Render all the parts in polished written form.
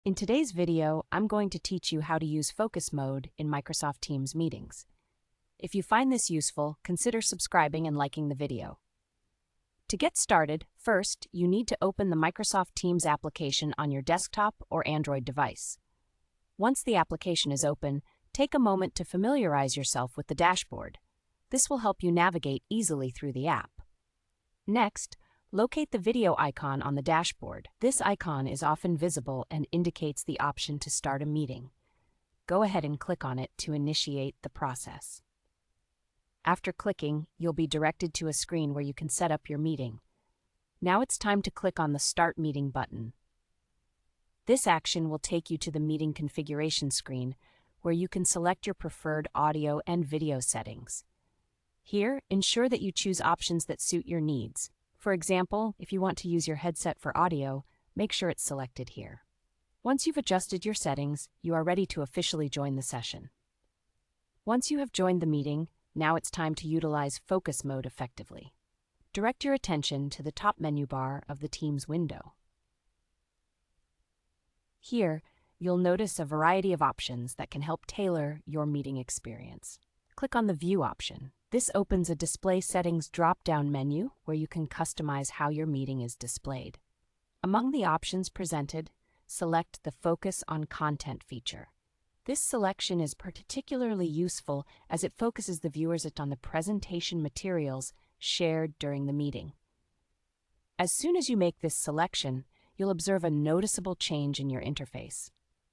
In today's video, I'm going to teach you how to use focus mode in Microsoft Teams meetings. If you find this useful, consider subscribing and liking the video. To get started, first, you need to open the Microsoft Teams application on your desktop or Android device. Once the application is open, take a moment to familiarize yourself with the dashboard. This will help you navigate easily through the app. Next, locate the video icon on the dashboard. This icon is often visible and indicates the option to start a meeting. Go ahead and click on it to initiate the process. After clicking, you'll be directed to a screen where you can set up your meeting. Now it's time to click on the Start Meeting button. This action will take you to the meeting configuration screen, where you can select your preferred audio and video settings. Here, ensure that you choose options that suit your needs. For example, if you want to use your headset for audio, make sure it's selected here. Once you've adjusted your settings, you are ready to officially join the session. Once you have joined the meeting, now it's time to utilize focus mode effectively. Direct your attention to the top menu bar of the Teams window. Here, you'll notice a variety of options that can help tailor your meeting experience. Click on the View option. This opens a Display Settings drop-down menu where you can customize how your meeting is displayed. Among the options presented, select the Focus on Content feature. This selection is particularly useful as it focuses the viewers on the presentation materials shared during the meeting. As soon as you make this selection, you'll observe a noticeable change in your interface.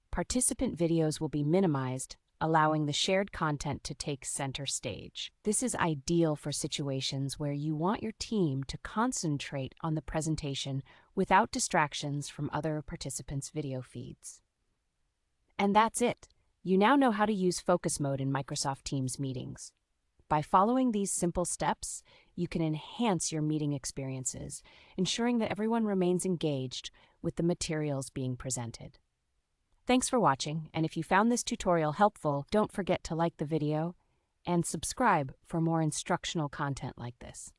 Participant videos will be minimized, allowing the shared content to take center stage. This is ideal for situations where you want your team to concentrate on the presentation without distractions from other participants' video feeds. And that's it. You now know how to use focus mode in Microsoft Teams meetings. By following these simple steps, you can enhance your meeting experiences, ensuring that everyone remains engaged with the materials being presented. Thanks for watching, and if you found this tutorial helpful, don't forget to like the video and subscribe for more instructional content like this.